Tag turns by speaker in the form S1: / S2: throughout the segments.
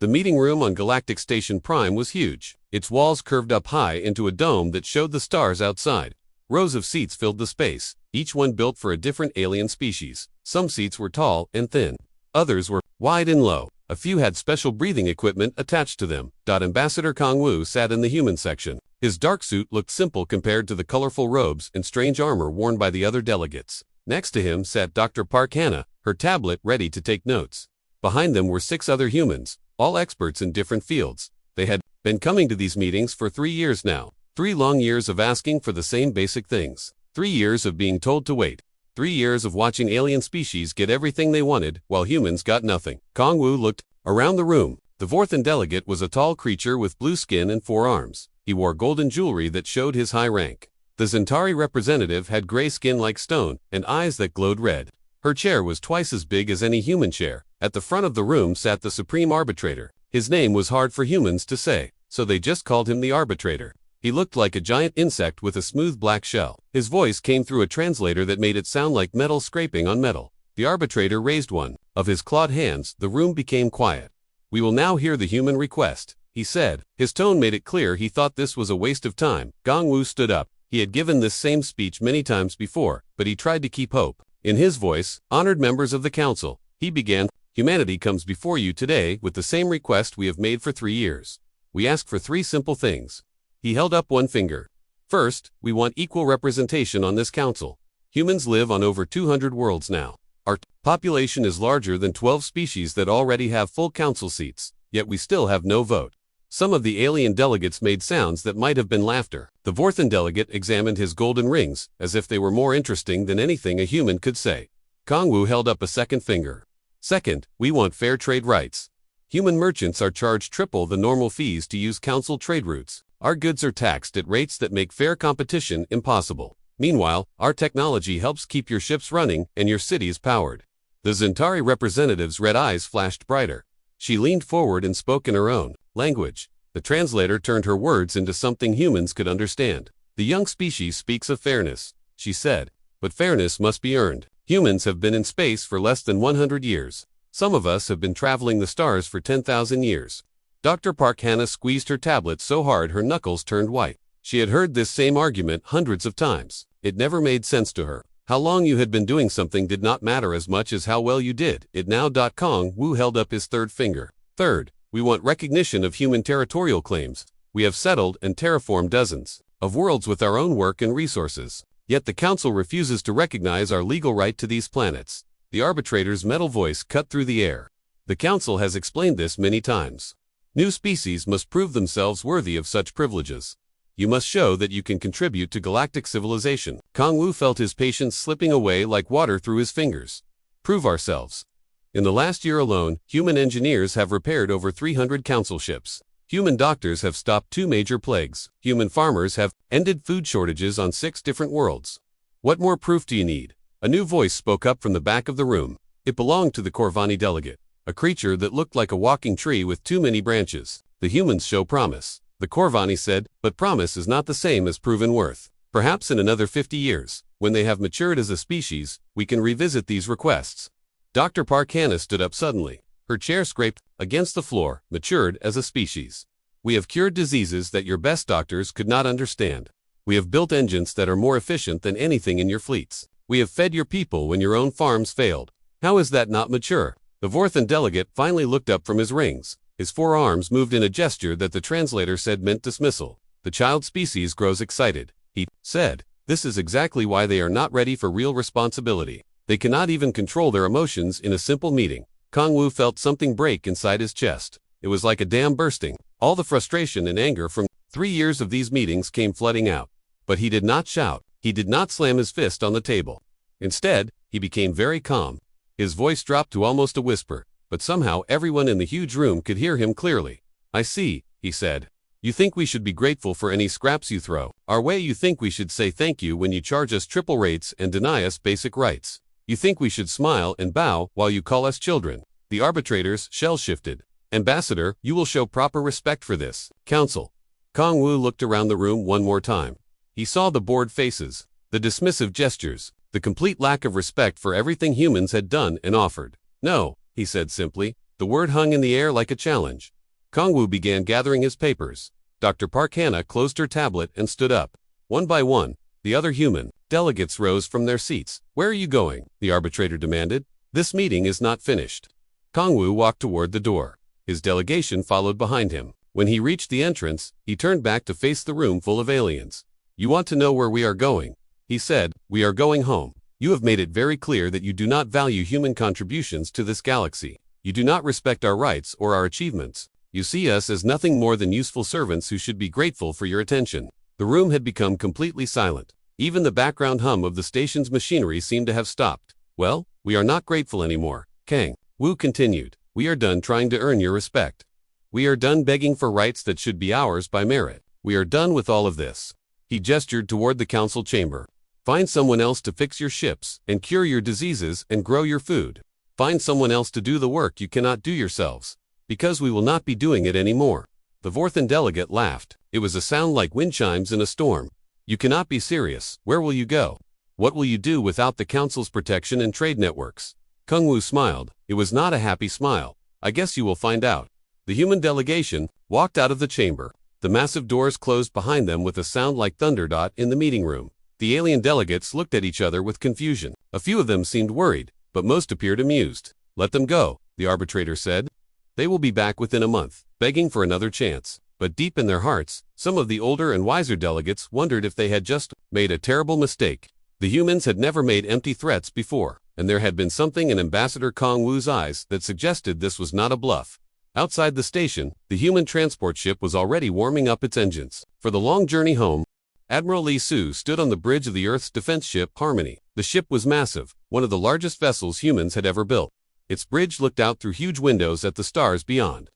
S1: The meeting room on Galactic Station Prime was huge. Its walls curved up high into a dome that showed the stars outside. Rows of seats filled the space, each one built for a different alien species. Some seats were tall and thin. Others were wide and low. A few had special breathing equipment attached to them. Ambassador Kong Wu sat in the human section. His dark suit looked simple compared to the colorful robes and strange armor worn by the other delegates. Next to him sat Dr. Park Hannah, her tablet ready to take notes. Behind them were 6 other humans, all experts in different fields. They had been coming to these meetings for 3 years now. 3 long years of asking for the same basic things. 3 years of being told to wait. 3 years of watching alien species get everything they wanted, while humans got nothing. Kong Wu looked around the room. The Vorthan delegate was a tall creature with blue skin and 4 arms. He wore golden jewelry that showed his high rank. The Zentari representative had gray skin like stone and eyes that glowed red. Her chair was twice as big as any human chair. At the front of the room sat the Supreme Arbitrator. His name was hard for humans to say, so they just called him the Arbitrator. He looked like a giant insect with a smooth black shell. His voice came through a translator that made it sound like metal scraping on metal. The Arbitrator raised one of his clawed hands. The room became quiet. "We will now hear the human request," he said. His tone made it clear he thought this was a waste of time. Kong Wu stood up. He had given this same speech many times before, but he tried to keep hope. In his voice, "Honored members of the council," he began, "humanity comes before you today with the same request we have made for 3 years. We ask for 3 simple things." He held up one finger. "First, we want equal representation on this council. Humans live on over 200 worlds now. Our population is larger than 12 species that already have full council seats, yet we still have no vote." Some of the alien delegates made sounds that might have been laughter. The Vorthan delegate examined his golden rings, as if they were more interesting than anything a human could say. Kong Wu held up a second finger. "Second, we want fair trade rights. Human merchants are charged triple the normal fees to use council trade routes. Our goods are taxed at rates that make fair competition impossible. Meanwhile, our technology helps keep your ships running and your cities powered." The Zentari representative's red eyes flashed brighter. She leaned forward and spoke in her own language. The translator turned her words into something humans could understand. "The young species speaks of fairness," she said, "but fairness must be earned. Humans have been in space for less than 100 years. Some of us have been traveling the stars for 10,000 years. Dr. Park Hannah squeezed her tablet so hard her knuckles turned white. She had heard this same argument hundreds of times. It never made sense to her. How long you had been doing something did not matter as much as how well you did it now. Kong Wu held up his third finger. "Third, we want recognition of human territorial claims. We have settled and terraformed dozens of worlds with our own work and resources. Yet the Council refuses to recognize our legal right to these planets." The Arbitrator's metal voice cut through the air. "The Council has explained this many times. New species must prove themselves worthy of such privileges. You must show that you can contribute to galactic civilization." Kong Wu felt his patience slipping away like water through his fingers. "Prove ourselves. In the last year alone, human engineers have repaired over 300 council ships. Human doctors have stopped 2 major plagues. Human farmers have ended food shortages on 6 different worlds. What more proof do you need?" A new voice spoke up from the back of the room. It belonged to the Corvani delegate, a creature that looked like a walking tree with too many branches. "The humans show promise," the Corvani said, "but promise is not the same as proven worth. Perhaps in another 50 years, when they have matured as a species, we can revisit these requests." Dr. Park Hannah stood up suddenly. Her chair scraped against the floor. "Matured as a species. We have cured diseases that your best doctors could not understand. We have built engines that are more efficient than anything in your fleets. We have fed your people when your own farms failed. How is that not mature?" The Vorthan delegate finally looked up from his rings. His 4 arms moved in a gesture that the translator said meant dismissal. "The child species grows excited," he said. "This is exactly why they are not ready for real responsibility. They cannot even control their emotions in a simple meeting." Kong Wu felt something break inside his chest. It was like a dam bursting. All the frustration and anger from 3 years of these meetings came flooding out. But he did not shout. He did not slam his fist on the table. Instead, he became very calm. His voice dropped to almost a whisper, but somehow everyone in the huge room could hear him clearly. "I see," he said. "You think we should be grateful for any scraps you throw our way. You think we should say thank you when you charge us triple rates and deny us basic rights. You think we should smile and bow while you call us children." The Arbitrator's shell shifted. "Ambassador, you will show proper respect for this council." Kong Wu looked around the room one more time. He saw the bored faces, the dismissive gestures, the complete lack of respect for everything humans had done and offered. "No," he said simply, The word hung in the air like a challenge. Kongwu began gathering his papers. Dr. Park Hannah closed her tablet and stood up. One by one, the other human delegates rose from their seats. "Where are you going?" the arbitrator demanded. "This meeting is not finished." Kongwu walked toward the door. His delegation followed behind him. When he reached the entrance, he turned back to face the room full of aliens. "You want to know where we are going?" he said. "We are going home. You have made it very clear that you do not value human contributions to this galaxy. You do not respect our rights or our achievements. You see us as nothing more than useful servants who should be grateful for your attention." The room had become completely silent. Even the background hum of the station's machinery seemed to have stopped. "Well, we are not grateful anymore," Kang Wu continued. "We are done trying to earn your respect. We are done begging for rights that should be ours by merit. We are done with all of this." He gestured toward the council chamber. "Find someone else to fix your ships and cure your diseases and grow your food. Find someone else to do the work you cannot do yourselves, because we will not be doing it anymore." The Vorthan delegate laughed. It was a sound like wind chimes in a storm. "You cannot be serious. Where will you go? What will you do without the council's protection and trade networks?" Kongwu smiled. It was not a happy smile. "I guess you will find out." The human delegation walked out of the chamber. The massive doors closed behind them with a sound like thunderdot in the meeting room. The alien delegates looked at each other with confusion. A few of them seemed worried, but most appeared amused. "Let them go," the arbitrator said. "They will be back within a month, begging for another chance." But deep in their hearts, some of the older and wiser delegates wondered if they had just made a terrible mistake. The humans had never made empty threats before, and there had been something in Ambassador Kongwu's eyes that suggested this was not a bluff. Outside the station, the human transport ship was already warming up its engines. For the long journey home, Admiral Li Su stood on the bridge of the Earth's defense ship Harmony. The ship was massive, one of the largest vessels humans had ever built. Its bridge looked out through huge windows at the stars beyond.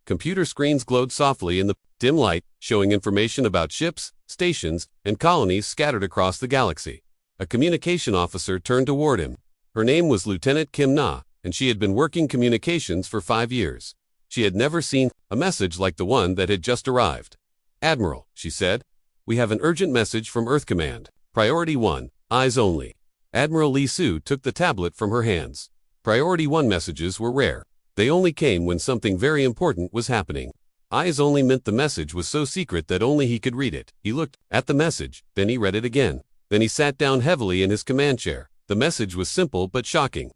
S1: Computer screens glowed softly in the dim light, showing information about ships, stations, and colonies scattered across the galaxy. A communication officer turned toward him. Her name was Lieutenant Kim Na, and she had been working communications for 5 years. She had never seen a message like the one that had just arrived. "Admiral," she said, "we have an urgent message from Earth Command. Priority 1, eyes only." Admiral Li Su took the tablet from her hands. Priority 1 messages were rare. They only came when something very important was happening. Eyes only meant the message was so secret that only he could read it. He looked at the message, then he read it again. Then he sat down heavily in his command chair. The message was simple but shocking.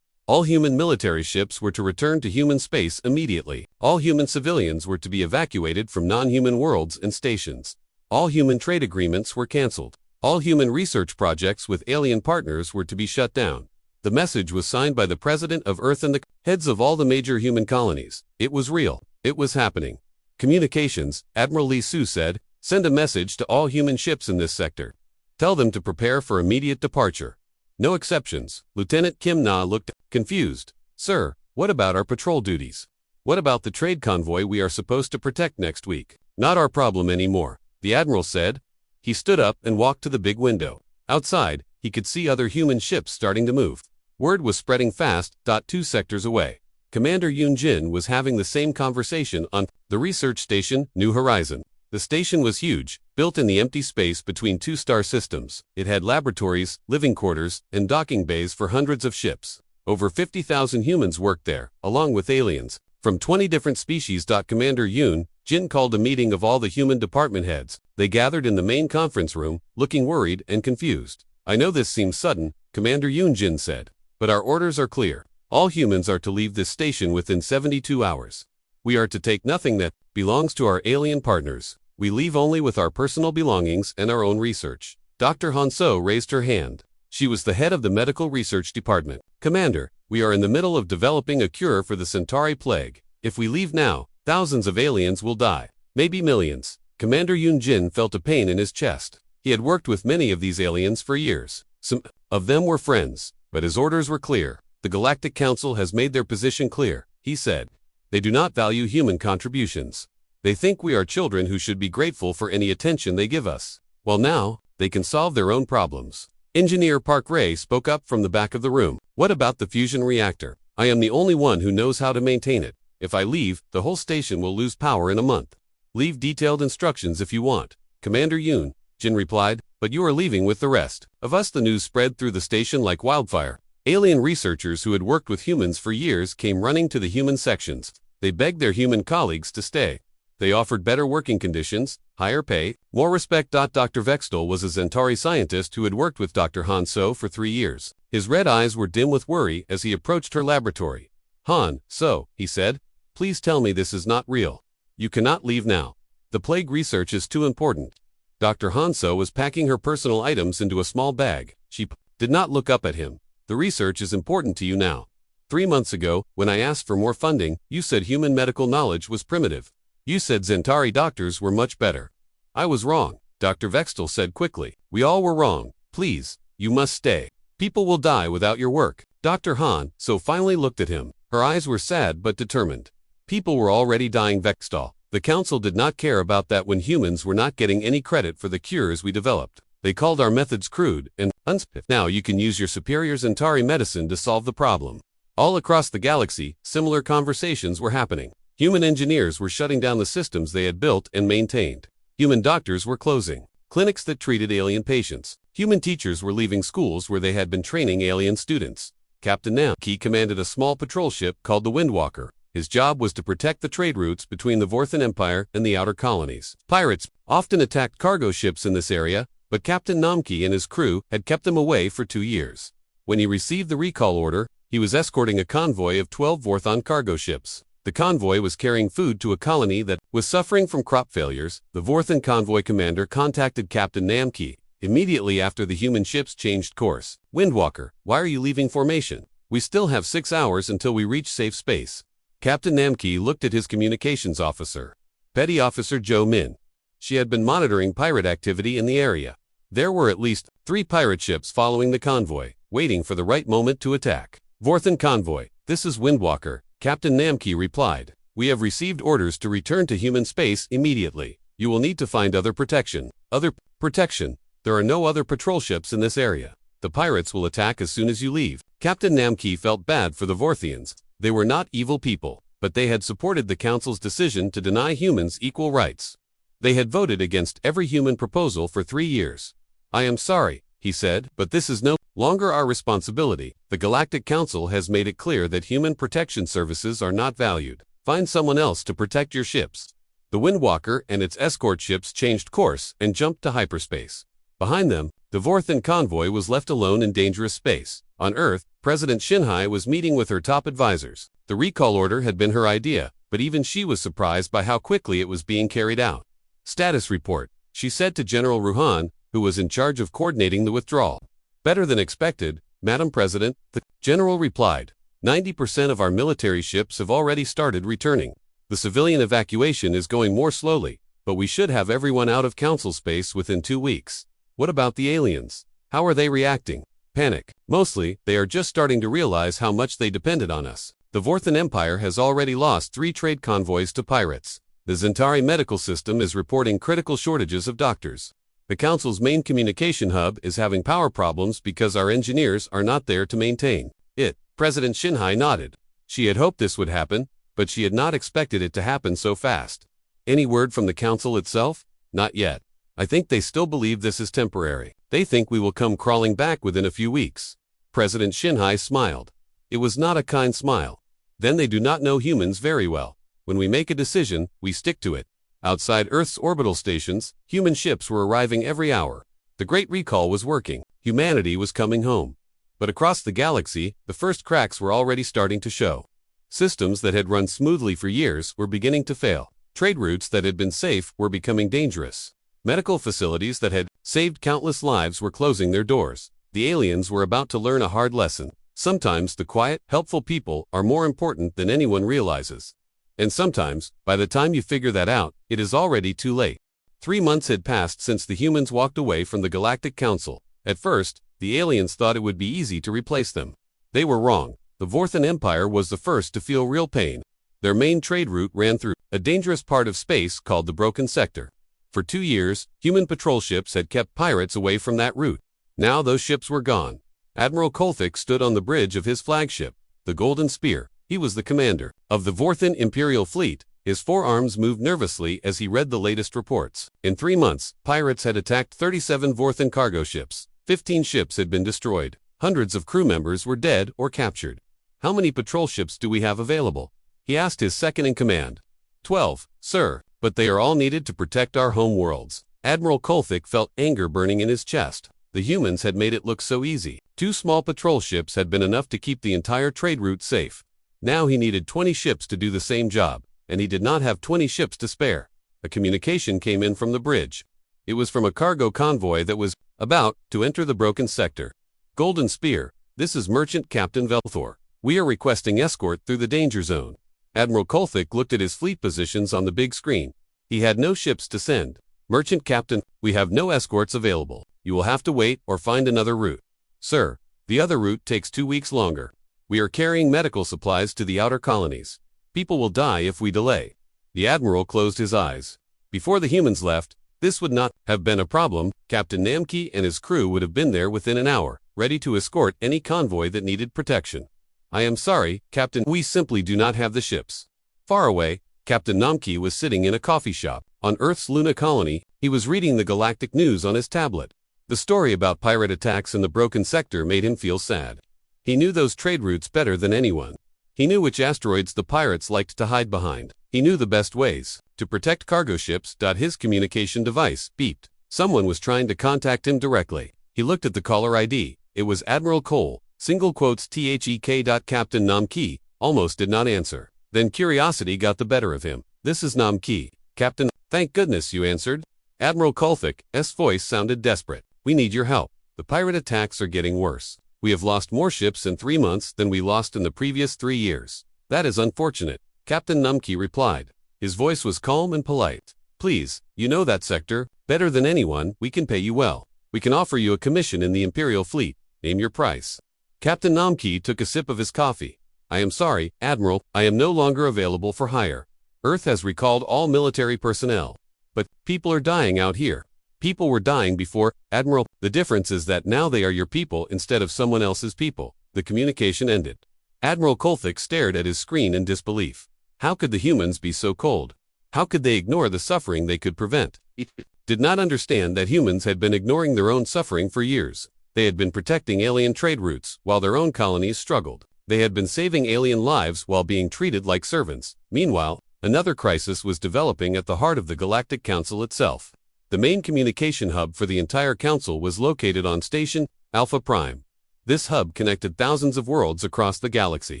S1: All human military ships were to return to human space immediately. All human civilians were to be evacuated from non-human worlds and stations. All human trade agreements were canceled. All human research projects with alien partners were to be shut down. The message was signed by the President of Earth and the heads of all the major human colonies. It was real. It was happening. "Communications," Admiral Li Su said, "send a message to all human ships in this sector. Tell them to prepare for immediate departure. No exceptions." Lieutenant Kim Na looked confused. "Sir, what about our patrol duties? What about the trade convoy we are supposed to protect next week?" "Not our problem anymore," the Admiral said. He stood up and walked to the big window. Outside, he could see other human ships starting to move. Word was spreading fast. 2 sectors away, Commander Yoon Jin was having the same conversation on the research station, New Horizon. The station was huge, built in the empty space between 2 star systems. It had laboratories, living quarters, and docking bays for hundreds of ships. Over 50,000 humans worked there, along with aliens from 20 different species. Commander Yoon Jin called a meeting of all the human department heads. They gathered in the main conference room, looking worried and confused. "I know this seems sudden," Commander Yoon Jin said, "but our orders are clear. All humans are to leave this station within 72 hours. We are to take nothing that belongs to our alien partners. We leave only with our personal belongings and our own research." Dr. Hanso raised her hand. She was the head of the medical research department. "Commander, we are in the middle of developing a cure for the Centauri plague. If we leave now, thousands of aliens will die. Maybe millions." Commander Yoon Jin felt a pain in his chest. He had worked with many of these aliens for years. Some of them were friends, but his orders were clear. "The Galactic Council has made their position clear," he said. "They do not value human contributions. They think we are children who should be grateful for any attention they give us. Well, now, they can solve their own problems." Engineer Park Ray spoke up from the back of the room. "What about the fusion reactor? I am the only one who knows how to maintain it. If I leave, the whole station will lose power in a month." "Leave detailed instructions if you want," Commander Yoon Jin replied, "but you are leaving with the rest of us." The news spread through the station like wildfire. Alien researchers who had worked with humans for years came running to the human sections. They begged their human colleagues to stay. They offered better working conditions, higher pay, more respect. Dr. Vextel was a Zentari scientist who had worked with Dr. Han So for 3 years. His red eyes were dim with worry as he approached her laboratory. Han So, he said, please tell me this is not real. You cannot leave now. The plague research is too important. Dr. Han So was packing her personal items into a small bag. She did not look up at him. The research is important to you now. 3 months ago, when I asked for more funding, you said human medical knowledge was primitive. You said Zentari doctors were much better. I was wrong, Dr. Vextel said quickly. We all were wrong. Please, you must stay. People will die without your work. Dr. Han So finally looked at him. Her eyes were sad but determined. People were already dying. Vextel. The council did not care about that when humans were not getting any credit for the cures we developed. They called our methods crude and unspecific. Now you can use your superior Zentari medicine to solve the problem. All across the galaxy, similar conversations were happening. Human engineers were shutting down the systems they had built and maintained. Human doctors were closing clinics that treated alien patients. Human teachers were leaving schools where they had been training alien students. Captain Namki commanded a small patrol ship called the Windwalker. His job was to protect the trade routes between the Vorthan Empire and the outer colonies. Pirates often attacked cargo ships in this area, but Captain Namki and his crew had kept them away for 2 years. When he received the recall order, he was escorting a convoy of 12 Vorthan cargo ships. The convoy was carrying food to a colony that was suffering from crop failures. The Vorthan convoy commander contacted Captain Namki immediately after the human ships changed course. Windwalker, why are you leaving formation? We still have 6 hours until we reach safe space. Captain Namki looked at his communications officer, Petty Officer Jo Min. She had been monitoring pirate activity in the area. There were at least 3 pirate ships following the convoy, waiting for the right moment to attack. Vorthan convoy, this is Windwalker, Captain Namki replied. We have received orders to return to human space immediately. You will need to find other protection. Other protection? There are no other patrol ships in this area. The pirates will attack as soon as you leave. Captain Namki felt bad for the Vorthians. They were not evil people, but they had supported the council's decision to deny humans equal rights. They had voted against every human proposal for 3 years. I am sorry, he said, but this is no longer our responsibility. The Galactic Council has made it clear that human protection services are not valued. Find someone else to protect your ships. The Windwalker and its escort ships changed course and jumped to hyperspace. Behind them, the Vorthan convoy was left alone in dangerous space. On Earth, President Shinhai was meeting with her top advisors. The recall order had been her idea, but even she was surprised by how quickly it was being carried out. Status report, she said to General Ruhan, who was in charge of coordinating the withdrawal. Better than expected, Madam President, the general replied. 90% of our military ships have already started returning. The civilian evacuation is going more slowly, but we should have everyone out of council space within 2 weeks. What about the aliens? How are they reacting? Panic. Mostly, they are just starting to realize how much they depended on us. The Vorthan Empire has already lost 3 trade convoys to pirates. The Zentari medical system is reporting critical shortages of doctors. The council's main communication hub is having power problems because our engineers are not there to maintain it. President Shinhai nodded. She had hoped this would happen, but she had not expected it to happen so fast. Any word from the council itself? Not yet. I think they still believe this is temporary. They think we will come crawling back within a few weeks. President Shinhai smiled. It was not a kind smile. Then they do not know humans very well. When we make a decision, we stick to it. Outside Earth's orbital stations, human ships were arriving every hour. The Great Recall was working. Humanity was coming home. But across the galaxy, the first cracks were already starting to show. Systems that had run smoothly for years were beginning to fail. Trade routes that had been safe were becoming dangerous. Medical facilities that had saved countless lives were closing their doors. The aliens were about to learn a hard lesson. Sometimes the quiet, helpful people are more important than anyone realizes. And sometimes, by the time you figure that out, it is already too late. 3 months had passed since the humans walked away from the Galactic Council. At first, the aliens thought it would be easy to replace them. They were wrong. The Vorthan Empire was the first to feel real pain. Their main trade route ran through a dangerous part of space called the Broken Sector. For 2 years, human patrol ships had kept pirates away from that route. Now those ships were gone. Admiral Kolthik stood on the bridge of his flagship, the Golden Spear. He was the commander of the Vorthan Imperial Fleet. His forearms moved nervously as he read the latest reports. In 3 months, pirates had attacked 37 Vorthan cargo ships. 15 ships had been destroyed. Hundreds of crew members were dead or captured. How many patrol ships do we have available? He asked his second-in-command. 12, sir, but they are all needed to protect our home worlds. Admiral Kolthik felt anger burning in his chest. The humans had made it look so easy. 2 small patrol ships had been enough to keep the entire trade route safe. Now he needed 20 ships to do the same job, and he did not have 20 ships to spare. A communication came in from the bridge. It was from a cargo convoy that was about to enter the broken sector. Golden Spear, this is Merchant Captain Velthor. We are requesting escort through the danger zone. Admiral Kolthik looked at his fleet positions on the big screen. He had no ships to send. Merchant Captain, we have no escorts available. You will have to wait or find another route. Sir, the other route takes 2 weeks longer. We are carrying medical supplies to the outer colonies. People will die if we delay. The Admiral closed his eyes. Before the humans left, this would not have been a problem. Captain Namki and his crew would have been there within an hour, ready to escort any convoy that needed protection. I am sorry, Captain, we simply do not have the ships. Far away, Captain Namki was sitting in a coffee shop. On Earth's Luna colony, he was reading the Galactic news on his tablet. The story about pirate attacks in the broken sector made him feel sad. He knew those trade routes better than anyone. He knew which asteroids the pirates liked to hide behind. He knew the best ways to protect cargo ships. His communication device beeped. Someone was trying to contact him directly. He looked at the caller ID. It was Admiral Cole, single quotes THEK. Captain Namki almost did not answer. Then curiosity got the better of him. This is Namki. Captain, thank goodness you answered. Admiral Kolthik's voice sounded desperate. We need your help. The pirate attacks are getting worse. We have lost more ships in 3 months than we lost in the previous 3 years. That is unfortunate. Captain Namki replied. His voice was calm and polite. Please, you know that sector better than anyone. We can pay you well. We can offer you a commission in the Imperial Fleet. Name your price. Captain Namki took a sip of his coffee. I am sorry, Admiral, I am no longer available for hire. Earth has recalled all military personnel. But people are dying out here. People were dying before, Admiral. The difference is that now they are your people instead of someone else's people. The communication ended. Admiral Kolthik stared at his screen in disbelief. How could the humans be so cold? How could they ignore the suffering they could prevent? He did not understand that humans had been ignoring their own suffering for years. They had been protecting alien trade routes while their own colonies struggled. They had been saving alien lives while being treated like servants. Meanwhile, another crisis was developing at the heart of the Galactic Council itself. The main communication hub for the entire council was located on Station Alpha Prime. This hub connected thousands of worlds across the galaxy.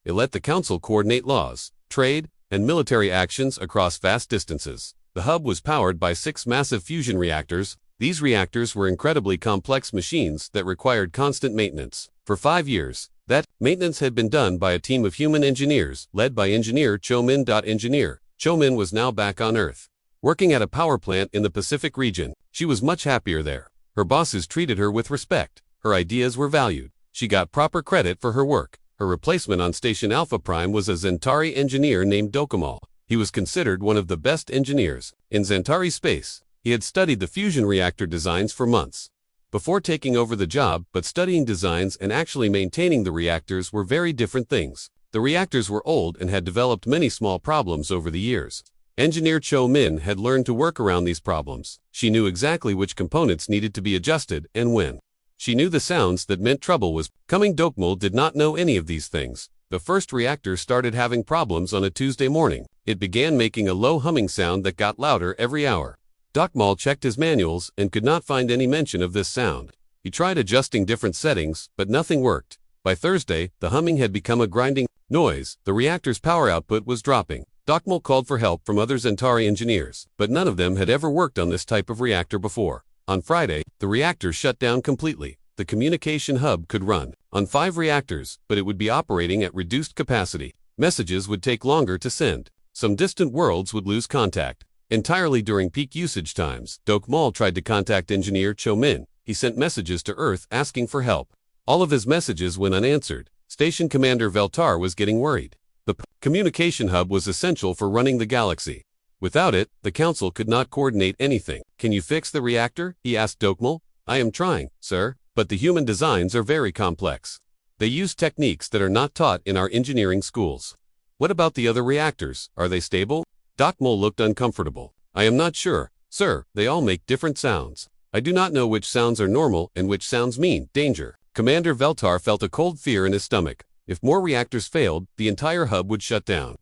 S1: It let the council coordinate laws, trade, and military actions across vast distances. The hub was powered by 6 massive fusion reactors. These reactors were incredibly complex machines that required constant maintenance. For 5 years, that maintenance had been done by a team of human engineers, led by Engineer Chomin. Engineer Chomin was now back on Earth, working at a power plant in the Pacific region. She was much happier there. Her bosses treated her with respect. Her ideas were valued. She got proper credit for her work. Her replacement on Station Alpha Prime was a Zentari engineer named Dokumal. He was considered one of the best engineers in Zentari space. He had studied the fusion reactor designs for months before taking over the job, but studying designs and actually maintaining the reactors were very different things. The reactors were old and had developed many small problems over the years. Engineer Cho Min had learned to work around these problems. She knew exactly which components needed to be adjusted and when. She knew the sounds that meant trouble was coming. Dokmul did not know any of these things. The first reactor started having problems on a Tuesday morning. It began making a low humming sound that got louder every hour. Dokmal checked his manuals and could not find any mention of this sound. He tried adjusting different settings, but nothing worked. By Thursday, the humming had become a grinding noise. The reactor's power output was dropping. Dokmal called for help from other Zentari engineers, but none of them had ever worked on this type of reactor before. On Friday, the reactor shut down completely. The communication hub could run on 5 reactors, but it would be operating at reduced capacity. Messages would take longer to send. Some distant worlds would lose contact entirely during peak usage times. Dokmal tried to contact Engineer Cho Min. He sent messages to Earth asking for help. All of his messages went unanswered. Station Commander Veltar was getting worried. The communication hub was essential for running the galaxy. Without it, the council could not coordinate anything. Can you fix the reactor? He asked Dokmal. I am trying, sir, but the human designs are very complex. They use techniques that are not taught in our engineering schools. What about the other reactors? Are they stable? Dokmal looked uncomfortable. I am not sure, sir. They all make different sounds. I do not know which sounds are normal and which sounds mean danger. Commander Veltar felt a cold fear in his stomach. If more reactors failed, the entire hub would shut down.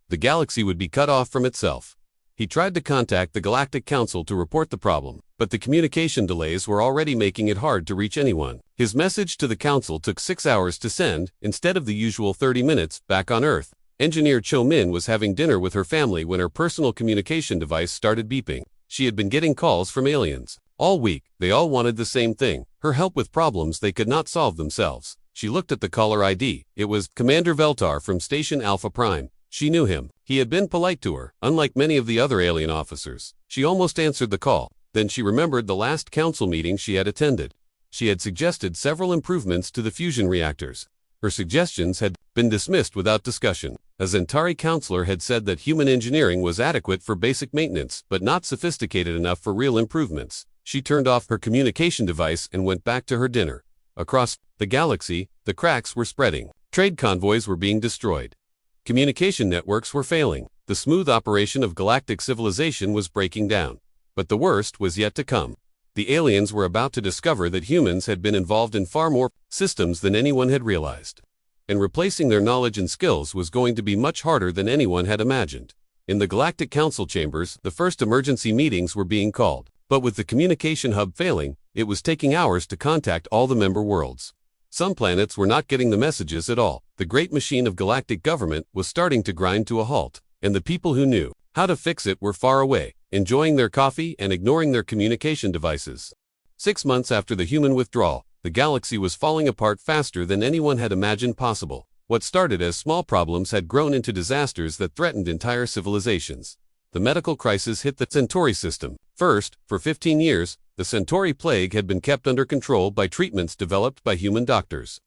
S1: The galaxy would be cut off from itself. He tried to contact the Galactic Council to report the problem, but the communication delays were already making it hard to reach anyone. His message to the Council took 6 hours to send, instead of the usual 30 minutes, back on Earth. Engineer Cho Min was having dinner with her family when her personal communication device started beeping. She had been getting calls from aliens. All week, they all wanted the same thing, her help with problems they could not solve themselves. She looked at the caller ID. It was Commander Veltar from Station Alpha Prime. She knew him. He had been polite to her, unlike many of the other alien officers. She almost answered the call. Then she remembered the last council meeting she had attended. She had suggested several improvements to the fusion reactors. Her suggestions had been dismissed without discussion. A Zentari counselor had said that human engineering was adequate for basic maintenance, but not sophisticated enough for real improvements. She turned off her communication device and went back to her dinner. Across the galaxy, the cracks were spreading. Trade convoys were being destroyed. Communication networks were failing. The smooth operation of galactic civilization was breaking down. But the worst was yet to come. The aliens were about to discover that humans had been involved in far more systems than anyone had realized. And replacing their knowledge and skills was going to be much harder than anyone had imagined. In the Galactic Council chambers, the first emergency meetings were being called. But with the communication hub failing, it was taking hours to contact all the member worlds. Some planets were not getting the messages at all. The great machine of galactic government was starting to grind to a halt, and the people who knew how to fix it were far away, enjoying their coffee and ignoring their communication devices. 6 months after the human withdrawal, the galaxy was falling apart faster than anyone had imagined possible. What started as small problems had grown into disasters that threatened entire civilizations. The medical crisis hit the Centauri system. First, for 15 years, the Centauri plague had been kept under control by treatments developed by human doctors.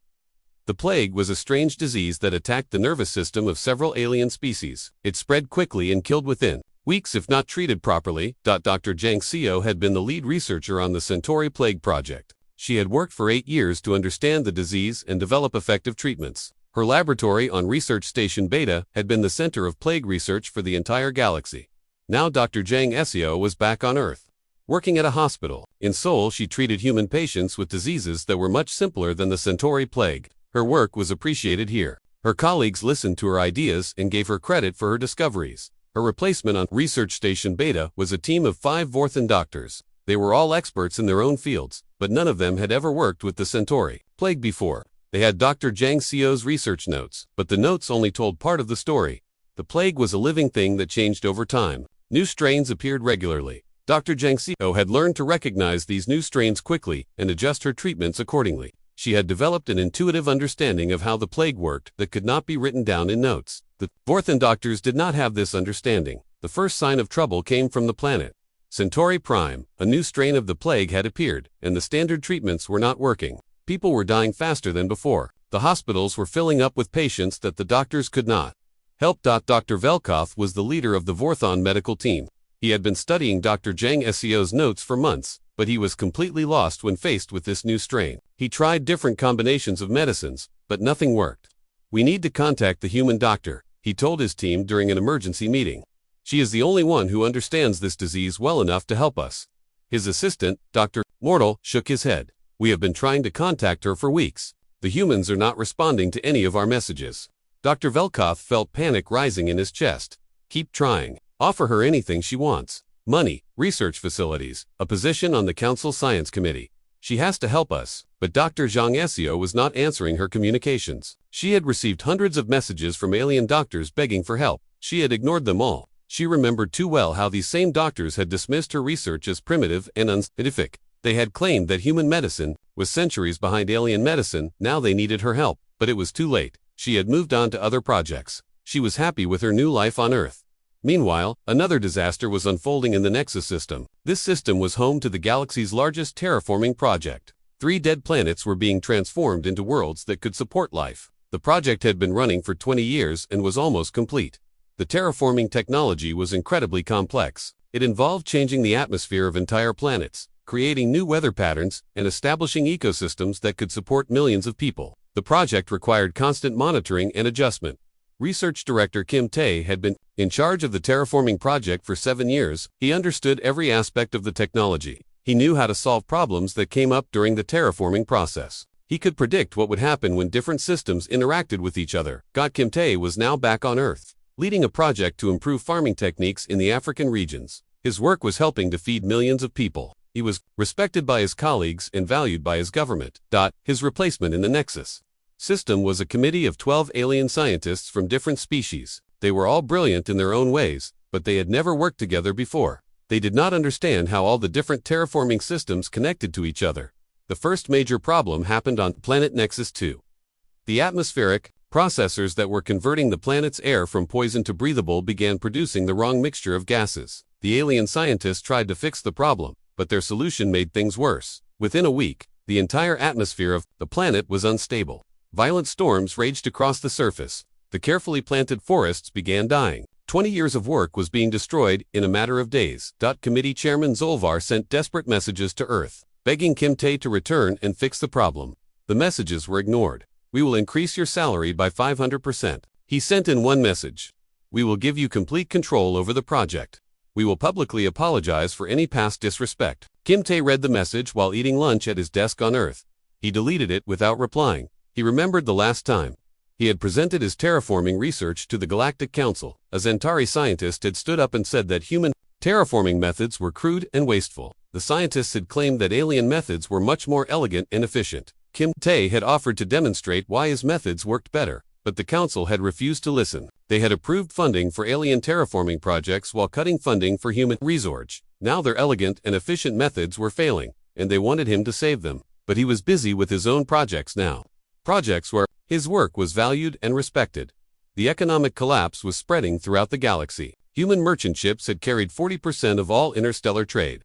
S1: The plague was a strange disease that attacked the nervous system of several alien species. It spread quickly and killed within weeks if not treated properly. Dr. Zhang Xiao had been the lead researcher on the Centauri Plague Project. She had worked for 8 years to understand the disease and develop effective treatments. Her laboratory on Research Station Beta had been the center of plague research for the entire galaxy. Now Dr. Zhang Xiao was back on Earth. Working at a hospital. In Seoul, she treated human patients with diseases that were much simpler than the Centauri plague. Her work was appreciated here. Her colleagues listened to her ideas and gave her credit for her discoveries. Her replacement on Research Station Beta was a team of 5 Vorthan doctors. They were all experts in their own fields, but none of them had ever worked with the Centauri plague before. They had Dr. Zhang Xiao's research notes, but the notes only told part of the story. The plague was a living thing that changed over time. New strains appeared regularly. Dr. Zhang Xiao had learned to recognize these new strains quickly and adjust her treatments accordingly. She had developed an intuitive understanding of how the plague worked that could not be written down in notes. The Vorthan doctors did not have this understanding. The first sign of trouble came from the planet Centauri Prime. A new strain of the plague had appeared, and the standard treatments were not working. People were dying faster than before. The hospitals were filling up with patients that the doctors could not help. Dr. Velkoff was the leader of the Vorthan medical team. He had been studying Dr. Zhang Xiao's notes for months, but he was completely lost when faced with this new strain. He tried different combinations of medicines, but nothing worked. "We need to contact the human doctor," he told his team during an emergency meeting. "She is the only one who understands this disease well enough to help us." His assistant, Dr. Mortal, shook his head. "We have been trying to contact her for weeks. The humans are not responding to any of our messages." Dr. Velkoff felt panic rising in his chest. "Keep trying. Offer her anything she wants. Money, research facilities, a position on the Council Science Committee. She has to help us." But Dr. Zhang Xiao was not answering her communications. She had received hundreds of messages from alien doctors begging for help. She had ignored them all. She remembered too well how these same doctors had dismissed her research as primitive and unscientific. They had claimed that human medicine was centuries behind alien medicine. Now they needed her help, but it was too late. She had moved on to other projects. She was happy with her new life on Earth. Meanwhile, another disaster was unfolding in the Nexus system. This system was home to the galaxy's largest terraforming project. 3 dead planets were being transformed into worlds that could support life. The project had been running for 20 years and was almost complete. The terraforming technology was incredibly complex. It involved changing the atmosphere of entire planets, creating new weather patterns, and establishing ecosystems that could support millions of people. The project required constant monitoring and adjustment. Research Director Kim Tae had been in charge of the terraforming project for 7 years. He understood every aspect of the technology. He knew how to solve problems that came up during the terraforming process. He could predict what would happen when different systems interacted with each other. Kim Tae was now back on Earth, leading a project to improve farming techniques in the African regions. His work was helping to feed millions of people. He was respected by his colleagues and valued by his government. His replacement in the Nexus system was a committee of 12 alien scientists from different species. They were all brilliant in their own ways, but they had never worked together before. They did not understand how all the different terraforming systems connected to each other. The first major problem happened on planet Nexus 2. The atmospheric processors that were converting the planet's air from poison to breathable began producing the wrong mixture of gases. The alien scientists tried to fix the problem, but their solution made things worse. Within a week, the entire atmosphere of the planet was unstable. Violent storms raged across the surface. The carefully planted forests began dying. 20 years of work was being destroyed in a matter of days. Committee Chairman Zolvar sent desperate messages to Earth, begging Kim Tae to return and fix the problem. The messages were ignored. "We will increase your salary by 500%. He sent in one message. "We will give you complete control over the project. We will publicly apologize for any past disrespect." Kim Tae read the message while eating lunch at his desk on Earth. He deleted it without replying. He remembered the last time he had presented his terraforming research to the Galactic Council. A Zentari scientist had stood up and said that human terraforming methods were crude and wasteful. The scientists had claimed that alien methods were much more elegant and efficient. Kim Tae had offered to demonstrate why his methods worked better, but the council had refused to listen. They had approved funding for alien terraforming projects while cutting funding for human research. Now their elegant and efficient methods were failing, and they wanted him to save them. But he was busy with his own projects now. Projects where his work was valued and respected. The economic collapse was spreading throughout the galaxy. Human merchant ships had carried 40% of all interstellar trade.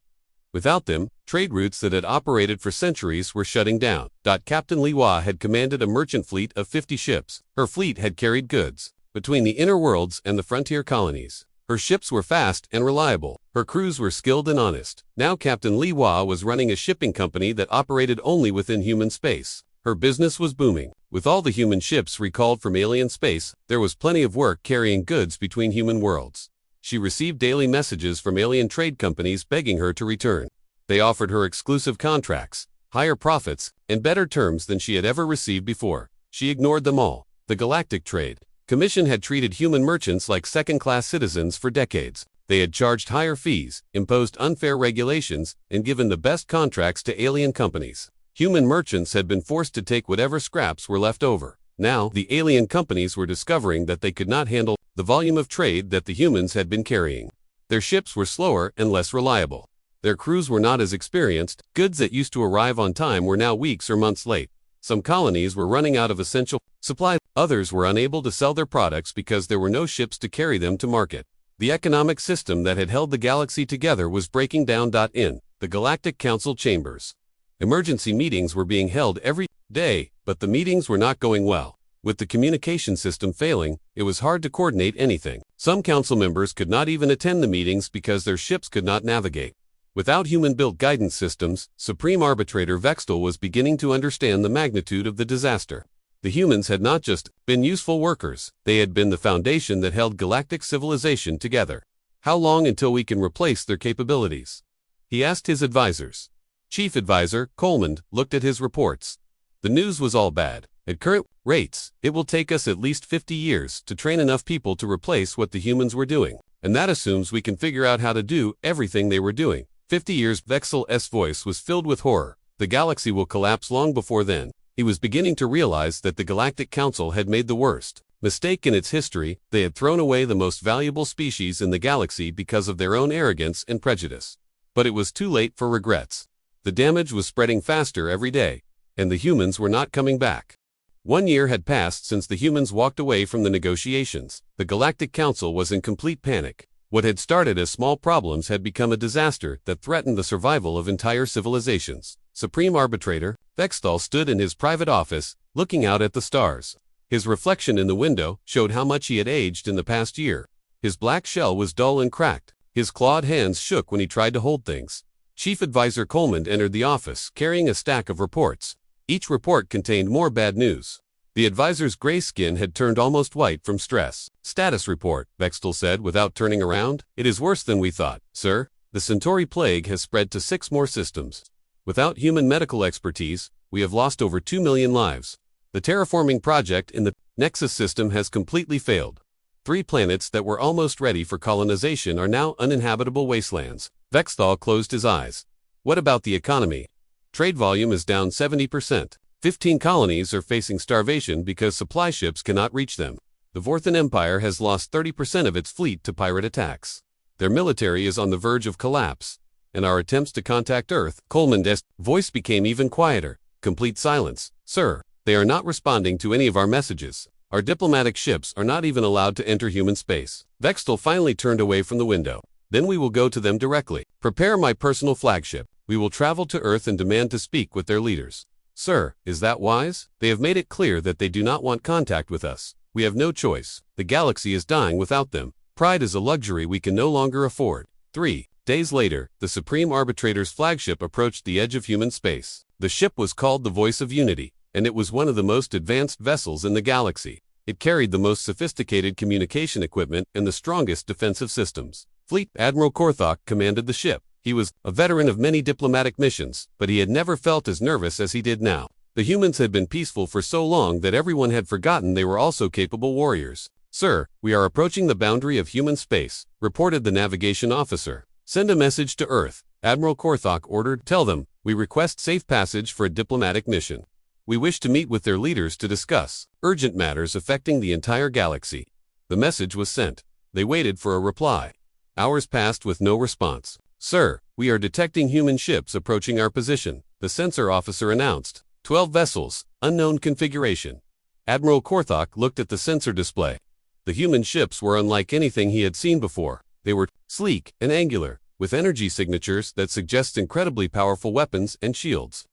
S1: Without them, trade routes that had operated for centuries were shutting down. Captain Li Hua had commanded a merchant fleet of 50 ships. Her fleet had carried goods between the inner worlds and the frontier colonies. Her ships were fast and reliable. Her crews were skilled and honest. Now Captain Li Hua was running a shipping company that operated only within human space. Her business was booming. With all the human ships recalled from alien space, there was plenty of work carrying goods between human worlds. She received daily messages from alien trade companies begging her to return. They offered her exclusive contracts, higher profits, and better terms than she had ever received before. She ignored them all. The Galactic Trade Commission had treated human merchants like second-class citizens for decades. They had charged higher fees, imposed unfair regulations, and given the best contracts to alien companies. Human merchants had been forced to take whatever scraps were left over. Now, the alien companies were discovering that they could not handle the volume of trade that the humans had been carrying. Their ships were slower and less reliable. Their crews were not as experienced. Goods that used to arrive on time were now weeks or months late. Some colonies were running out of essential supplies. Others were unable to sell their products because there were no ships to carry them to market. The economic system that had held the galaxy together was breaking down. In the Galactic Council chambers, emergency meetings were being held every day, but the meetings were not going well. With the communication system failing, it was hard to coordinate anything. Some council members could not even attend the meetings because their ships could not navigate. Without human-built guidance systems, Supreme Arbitrator Vextal was beginning to understand the magnitude of the disaster. The humans had not just been useful workers, they had been the foundation that held galactic civilization together. How long until we can replace their capabilities? He asked his advisors. Chief Advisor Coleman looked at his reports. The news was all bad. At current rates, it will take us at least 50 years to train enough people to replace what the humans were doing. And that assumes we can figure out how to do everything they were doing. 50 years. Vexel's voice was filled with horror. The galaxy will collapse long before then. He was beginning to realize that the Galactic Council had made the worst mistake in its history. They had thrown away the most valuable species in the galaxy because of their own arrogance and prejudice. But it was too late for regrets. The damage was spreading faster every day, and the humans were not coming back. 1 year had passed since the humans walked away from the negotiations. The Galactic Council was in complete panic. What had started as small problems had become a disaster that threatened the survival of entire civilizations. Supreme Arbitrator Vextal stood in his private office, looking out at the stars. His reflection in the window showed how much he had aged in the past year. His black shell was dull and cracked. His clawed hands shook when he tried to hold things. Chief Advisor Coleman entered the office, carrying a stack of reports. Each report contained more bad news. The advisor's gray skin had turned almost white from stress. Status report, Vextal said without turning around. It is worse than we thought, sir. The Centauri plague has spread to 6 more systems. Without human medical expertise, We have lost over 2 million lives. The terraforming project in the Nexus system has completely failed. 3 planets that were almost ready for colonization are now uninhabitable wastelands. Vexthal closed his eyes. What about the economy? Trade volume is down 70%. 15 colonies are facing starvation because supply ships cannot reach them. The Vorthan Empire has lost 30% of its fleet to pirate attacks. Their military is on the verge of collapse. And our attempts to contact Earth, Coleman's voice became even quieter. Complete silence. Sir, they are not responding to any of our messages. Our diplomatic ships are not even allowed to enter human space. Vexthal finally turned away from the window. Then we will go to them directly. Prepare my personal flagship. We will travel to Earth and demand to speak with their leaders. Sir, is that wise? They have made it clear that they do not want contact with us. We have no choice. The galaxy is dying without them. Pride is a luxury we can no longer afford. 3 days later, the Supreme Arbitrator's flagship approached the edge of human space. The ship was called the Voice of Unity, and it was one of the most advanced vessels in the galaxy. It carried the most sophisticated communication equipment and the strongest defensive systems. Fleet Admiral Korthok commanded the ship. He was a veteran of many diplomatic missions, but he had never felt as nervous as he did now. The humans had been peaceful for so long that everyone had forgotten they were also capable warriors. Sir, we are approaching the boundary of human space, reported the navigation officer. Send a message to Earth, Admiral Korthok ordered. Tell them, we request safe passage for a diplomatic mission. We wish to meet with their leaders to discuss urgent matters affecting the entire galaxy. The message was sent. They waited for a reply. Hours passed with no response. Sir, we are detecting human ships approaching our position, the sensor officer announced. 12 vessels, unknown configuration. Admiral Korthok looked at the sensor display. The human ships were unlike anything he had seen before. They were sleek and angular, with energy signatures that suggest incredibly powerful weapons and shields.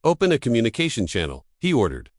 S1: Open a communication channel, he ordered.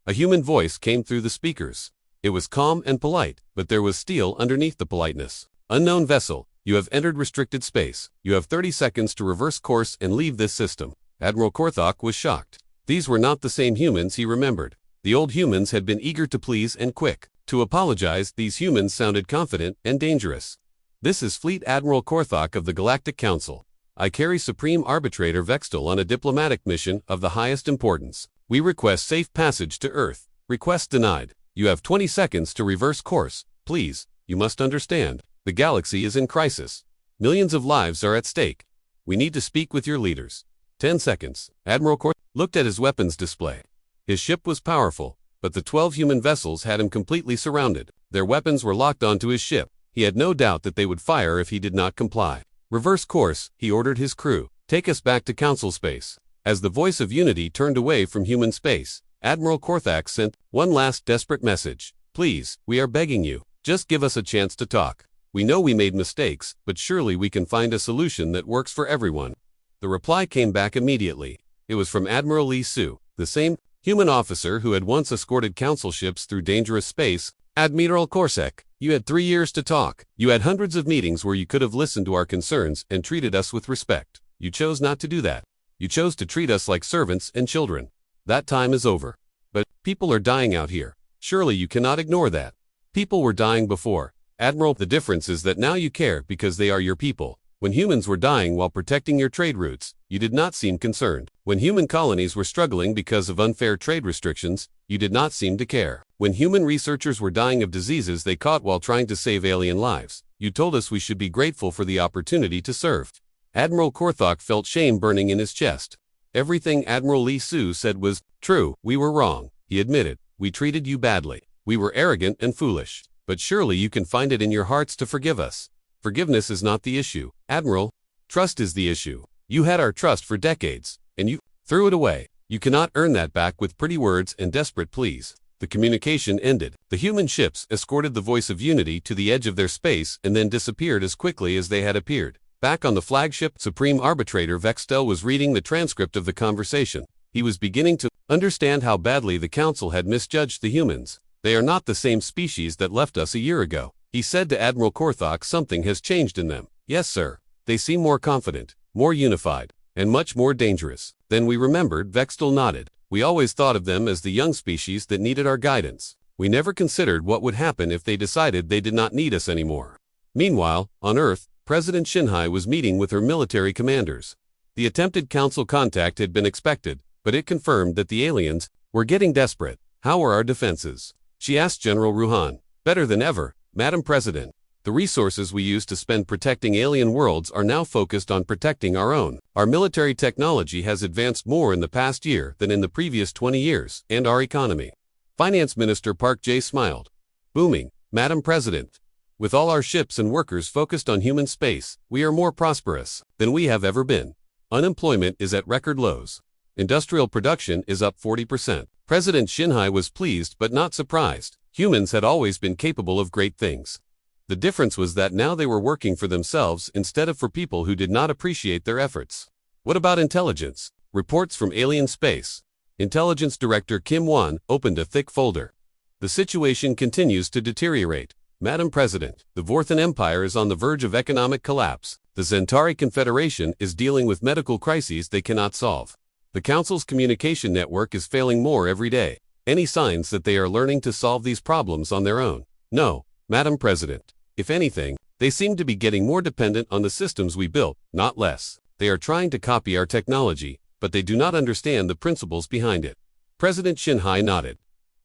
S1: A human voice came through the speakers. It was calm and polite, but there was steel underneath the politeness. Unknown vessel, you have entered restricted space. You have 30 seconds to reverse course and leave this system. Admiral Korthok was shocked. These were not the same humans he remembered. The old humans had been eager to please and quick. To apologize, these humans sounded confident and dangerous. This is Fleet Admiral Korthok of the Galactic Council. I carry Supreme Arbitrator Vexthal on a diplomatic mission of the highest importance. We request safe passage to Earth. Request denied. You have 20 seconds to reverse course. Please, you must understand. The galaxy is in crisis. Millions of lives are at stake. We need to speak with your leaders. 10 seconds. Admiral Korthok looked at his weapons display. His ship was powerful, but the 12 human vessels had him completely surrounded. Their weapons were locked onto his ship. He had no doubt that they would fire if he did not comply. Reverse course, he ordered his crew. Take us back to Council space. As the Voice of Unity turned away from human space, Admiral Korthok sent one last desperate message. Please, we are begging you. Just give us a chance to talk. We know we made mistakes, but surely we can find a solution that works for everyone. The reply came back immediately. It was from Admiral Lee Su, the same human officer who had once escorted council ships through dangerous space. Admiral Korthok, you had 3 years to talk. You had hundreds of meetings where you could have listened to our concerns and treated us with respect. You chose not to do that. You chose to treat us like servants and children. That time is over. But people are dying out here. Surely you cannot ignore that. People were dying before. Admiral, the difference is that now you care because they are your people. When humans were dying while protecting your trade routes, you did not seem concerned. When human colonies were struggling because of unfair trade restrictions, you did not seem to care. When human researchers were dying of diseases they caught while trying to save alien lives, you told us we should be grateful for the opportunity to serve. Admiral Korthok felt shame burning in his chest. Everything Admiral Lee Su said was true. We were wrong, he admitted. We treated you badly. We were arrogant and foolish. But surely you can find it in your hearts to forgive us. Forgiveness is not the issue, Admiral. Trust is the issue. You had our trust for decades, and you threw it away. You cannot earn that back with pretty words and desperate pleas. The communication ended. The human ships escorted the Voice of Unity to the edge of their space and then disappeared as quickly as they had appeared. Back on the flagship, Supreme Arbitrator Vexthal was reading the transcript of the conversation. He was beginning to understand how badly the Council had misjudged the humans. They are not the same species that left us a year ago. He said to Admiral Korthok, something has changed in them. Yes, sir. They seem more confident, more unified, and much more dangerous than we remembered. Vexthal nodded. We always thought of them as the young species that needed our guidance. We never considered what would happen if they decided they did not need us anymore. Meanwhile, on Earth, President Shinhai was meeting with her military commanders. The attempted council contact had been expected, but it confirmed that the aliens were getting desperate. How are our defenses? She asked General Ruhan. Better than ever, Madam President. The resources we used to spend protecting alien worlds are now focused on protecting our own. Our military technology has advanced more in the past year than in the previous 20 years, and our economy. Finance Minister Park Jae smiled. Booming, Madam President. With all our ships and workers focused on human space, we are more prosperous than we have ever been. Unemployment is at record lows. Industrial production is up 40%. President Shinhai was pleased but not surprised. Humans had always been capable of great things. The difference was that now they were working for themselves instead of for people who did not appreciate their efforts. What about intelligence? Reports from alien space. Intelligence Director Kim Won opened a thick folder. The situation continues to deteriorate. Madam President, the Vorthan Empire is on the verge of economic collapse. The Zentari Confederation is dealing with medical crises they cannot solve. The Council's communication network is failing more every day. Any signs that they are learning to solve these problems on their own? No, Madam President. If anything, they seem to be getting more dependent on the systems we built, not less. They are trying to copy our technology, but they do not understand the principles behind it. President Shinhai nodded.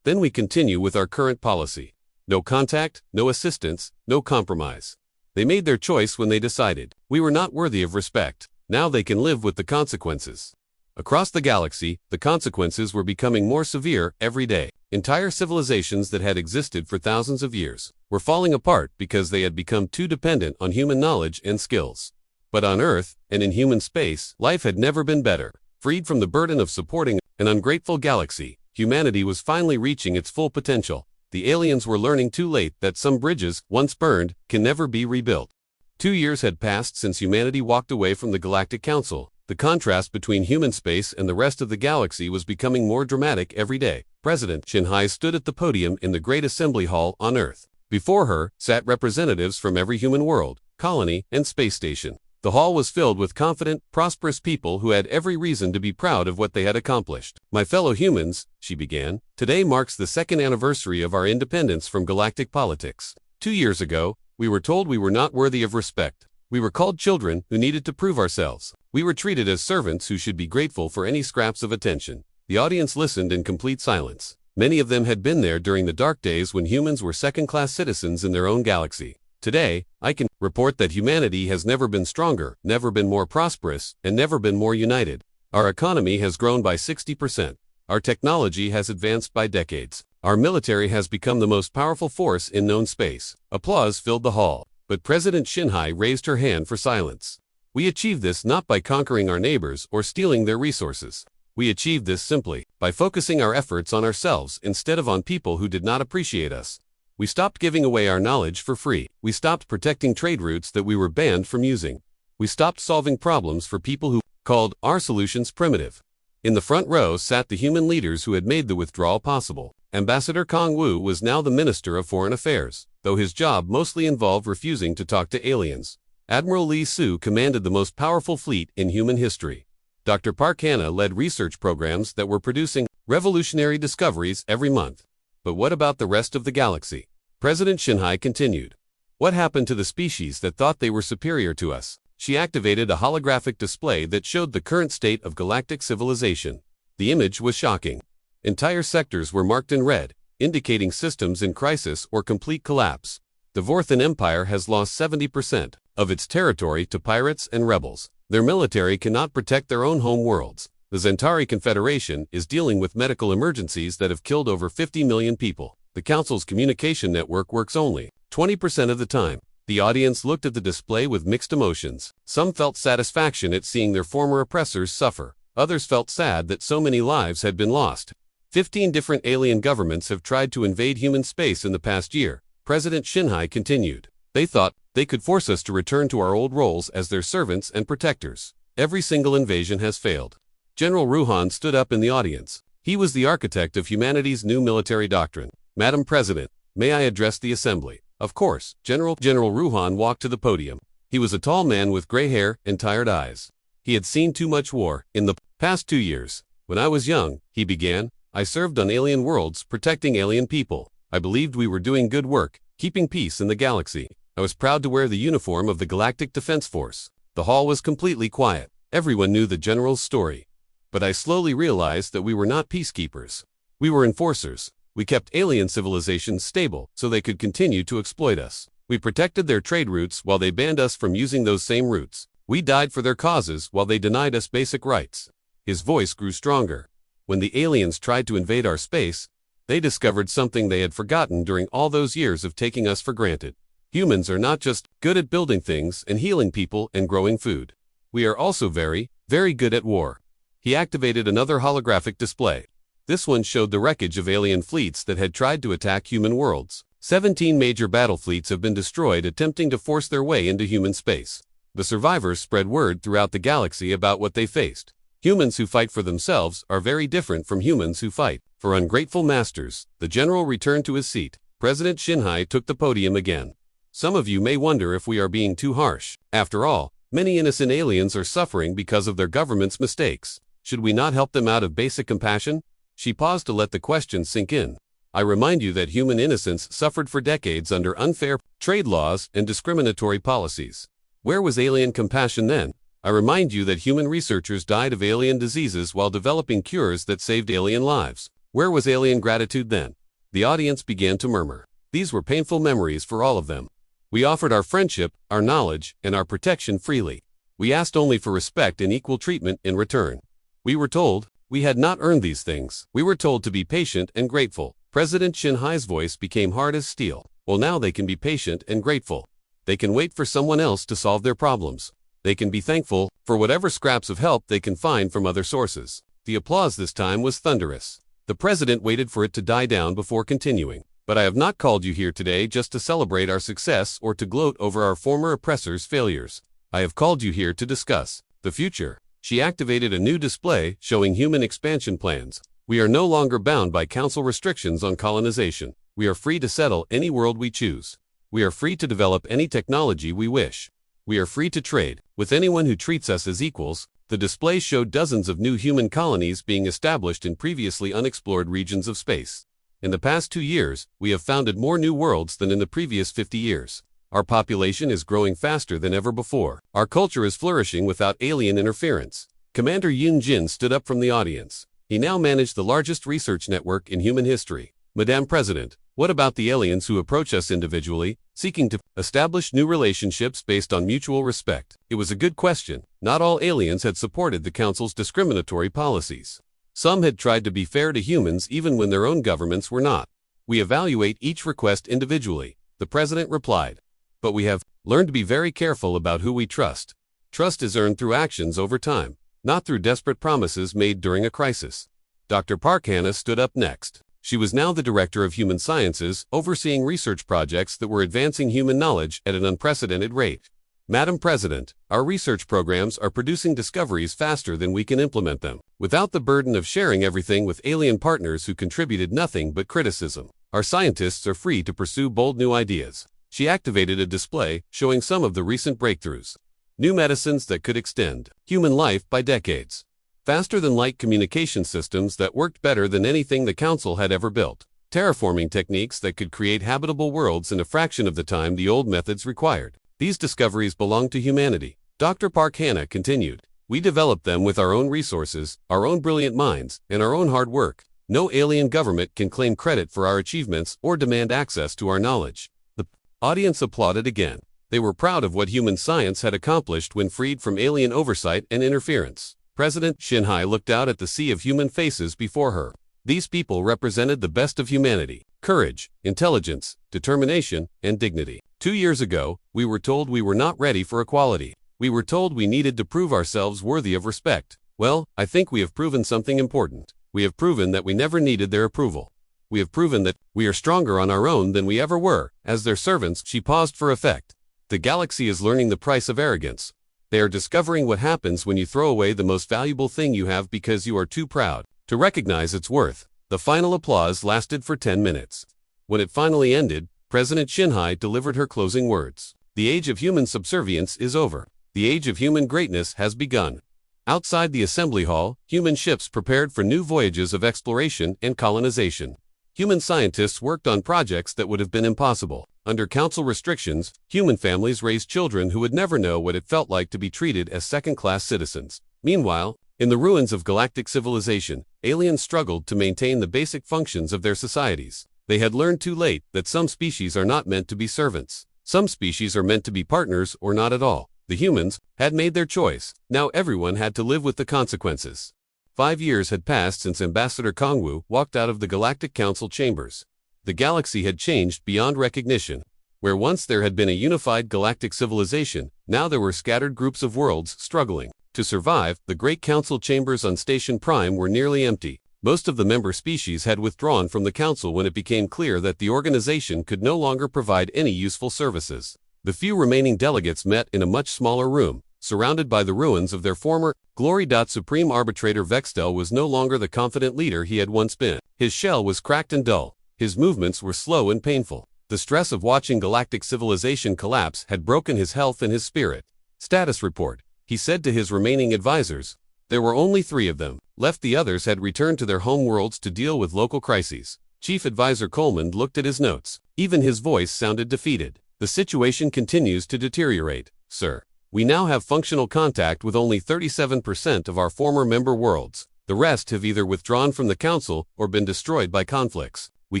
S1: Then we continue with our current policy. No contact, no assistance, no compromise. They made their choice when they decided we were not worthy of respect. Now they can live with the consequences. Across the galaxy, the consequences were becoming more severe every day. Entire civilizations that had existed for thousands of years were falling apart because they had become too dependent on human knowledge and skills. But on Earth, and in human space, life had never been better. Freed from the burden of supporting an ungrateful galaxy, humanity was finally reaching its full potential. The aliens were learning too late that some bridges, once burned, can never be rebuilt. 2 years had passed since humanity walked away from the Galactic Council. The contrast between human space and the rest of the galaxy was becoming more dramatic every day. President Shinhai stood at the podium in the Great Assembly Hall on Earth. Before her sat representatives from every human world, colony, and space station. The hall was filled with confident, prosperous people who had every reason to be proud of what they had accomplished. My fellow humans, she began, today marks the 2nd anniversary of our independence from galactic politics. 2 years ago, we were told we were not worthy of respect. We were called children who needed to prove ourselves. We were treated as servants who should be grateful for any scraps of attention. The audience listened in complete silence. Many of them had been there during the dark days when humans were second-class citizens in their own galaxy. Today, I can report that humanity has never been stronger, never been more prosperous, and never been more united. Our economy has grown by 60%. Our technology has advanced by decades. Our military has become the most powerful force in known space. Applause filled the hall, but President Shinhai raised her hand for silence. We achieved this not by conquering our neighbors or stealing their resources. We achieved this simply by focusing our efforts on ourselves instead of on people who did not appreciate us. We stopped giving away our knowledge for free. We stopped protecting trade routes that we were banned from using. We stopped solving problems for people who called our solutions primitive. In the front row sat the human leaders who had made the withdrawal possible. Ambassador Kong Wu was now the Minister of Foreign Affairs, though his job mostly involved refusing to talk to aliens. Admiral Lee Su commanded the most powerful fleet in human history. Dr. Park Hanna led research programs that were producing revolutionary discoveries every month. But what about the rest of the galaxy? President Shinhai continued. What happened to the species that thought they were superior to us? She activated a holographic display that showed the current state of galactic civilization. The image was shocking. Entire sectors were marked in red, indicating systems in crisis or complete collapse. The Vorthan Empire has lost 70% of its territory to pirates and rebels. Their military cannot protect their own home worlds. The Zentari Confederation is dealing with medical emergencies that have killed over 50 million people. The Council's communication network works only 20% of the time. The audience looked at the display with mixed emotions. Some felt satisfaction at seeing their former oppressors suffer. Others felt sad that so many lives had been lost. 15 different alien governments have tried to invade human space in the past year. President Shinhai continued. They thought they could force us to return to our old roles as their servants and protectors. Every single invasion has failed. General Ruhan stood up in the audience. He was the architect of humanity's new military doctrine. Madam President, may I address the assembly? Of course. General Ruhan walked to the podium. He was a tall man with gray hair and tired eyes. He had seen too much war in the past 2 years. When I was young, he began, I served on alien worlds, protecting alien people. I believed we were doing good work, keeping peace in the galaxy. I was proud to wear the uniform of the Galactic Defense Force. The hall was completely quiet. Everyone knew the general's story. But I slowly realized that we were not peacekeepers. We were enforcers. We kept alien civilizations stable so they could continue to exploit us. We protected their trade routes while they banned us from using those same routes. We died for their causes while they denied us basic rights. His voice grew stronger. When the aliens tried to invade our space, they discovered something they had forgotten during all those years of taking us for granted. Humans are not just good at building things and healing people and growing food. We are also very, very good at war. He activated another holographic display. This one showed the wreckage of alien fleets that had tried to attack human worlds. 17 major battle fleets have been destroyed attempting to force their way into human space. The survivors spread word throughout the galaxy about what they faced. Humans who fight for themselves are very different from humans who fight for ungrateful masters. The general returned to his seat. President Shinhai took the podium again. Some of you may wonder if we are being too harsh. After all, many innocent aliens are suffering because of their government's mistakes. Should we not help them out of basic compassion? She paused to let the question sink in. I remind you that human innocence suffered for decades under unfair trade laws and discriminatory policies. Where was alien compassion then? I remind you that human researchers died of alien diseases while developing cures that saved alien lives. Where was alien gratitude then? The audience began to murmur. These were painful memories for all of them. We offered our friendship, our knowledge, and our protection freely. We asked only for respect and equal treatment in return. We were told we had not earned these things. We were told to be patient and grateful. President Shinhai's voice became hard as steel. Well, now they can be patient and grateful. They can wait for someone else to solve their problems. They can be thankful for whatever scraps of help they can find from other sources. The applause this time was thunderous. The president waited for it to die down before continuing. But I have not called you here today just to celebrate our success or to gloat over our former oppressors' failures. I have called you here to discuss the future. She activated a new display showing human expansion plans. We are no longer bound by council restrictions on colonization. We are free to settle any world we choose. We are free to develop any technology we wish. We are free to trade with anyone who treats us as equals. The display showed dozens of new human colonies being established in previously unexplored regions of space. In the past 2 years, we have founded more new worlds than in the previous 50 years. Our population is growing faster than ever before. Our culture is flourishing without alien interference. Commander Yun Jin stood up from the audience. He now managed the largest research network in human history. Madame President, what about the aliens who approach us individually, seeking to establish new relationships based on mutual respect? It was a good question. Not all aliens had supported the Council's discriminatory policies. Some had tried to be fair to humans even when their own governments were not. We evaluate each request individually, the President replied. But we have learned to be very careful about who we trust. Trust is earned through actions over time, not through desperate promises made during a crisis. Dr. Park Hannah stood up next. She was now the Director of Human Sciences, overseeing research projects that were advancing human knowledge at an unprecedented rate. Madam President, our research programs are producing discoveries faster than we can implement them, without the burden of sharing everything with alien partners who contributed nothing but criticism. Our scientists are free to pursue bold new ideas. She activated a display showing some of the recent breakthroughs. New medicines that could extend human life by decades. Faster-than-light communication systems that worked better than anything the Council had ever built. Terraforming techniques that could create habitable worlds in a fraction of the time the old methods required. These discoveries belong to humanity. Dr. Park Hannah continued. We developed them with our own resources, our own brilliant minds, and our own hard work. No alien government can claim credit for our achievements or demand access to our knowledge. The audience applauded again. They were proud of what human science had accomplished when freed from alien oversight and interference. President Shinhai looked out at the sea of human faces before her. These people represented the best of humanity: courage, intelligence, determination, and dignity. 2 years ago, we were told we were not ready for equality. We were told we needed to prove ourselves worthy of respect. Well, I think we have proven something important. We have proven that we never needed their approval. We have proven that we are stronger on our own than we ever were. As their servants, she paused for effect. The galaxy is learning the price of arrogance. They are discovering what happens when you throw away the most valuable thing you have because you are too proud to recognize its worth. The final applause lasted for 10 minutes. When it finally ended, President Shinhai delivered her closing words. The age of human subservience is over. The age of human greatness has begun. Outside the assembly hall, human ships prepared for new voyages of exploration and colonization. Human scientists worked on projects that would have been impossible. Under council restrictions, human families raised children who would never know what it felt like to be treated as second-class citizens. Meanwhile, In the ruins of galactic civilization, aliens struggled to maintain the basic functions of their societies. They had learned too late that some species are not meant to be servants. Some species are meant to be partners or not at all. The humans had made their choice. Now everyone had to live with the consequences. 5 years had passed since Ambassador Kongwu walked out of the Galactic Council chambers. The galaxy had changed beyond recognition. Where once there had been a unified galactic civilization, now there were scattered groups of worlds struggling. To survive, the Great Council chambers on Station Prime were nearly empty. Most of the member species had withdrawn from the council when it became clear that the organization could no longer provide any useful services. The few remaining delegates met in a much smaller room, surrounded by the ruins of their former glory. Supreme Arbitrator Vextel was no longer the confident leader he had once been. His shell was cracked and dull. His movements were slow and painful. The stress of watching galactic civilization collapse had broken his health and his spirit. Status report, he said to his remaining advisors. There were only 3 of them left. The others had returned to their home worlds to deal with local crises. Chief Advisor Coleman looked at his notes. Even his voice sounded defeated. The situation continues to deteriorate, sir. We now have functional contact with only 37% of our former member worlds. The rest have either withdrawn from the council or been destroyed by conflicts. We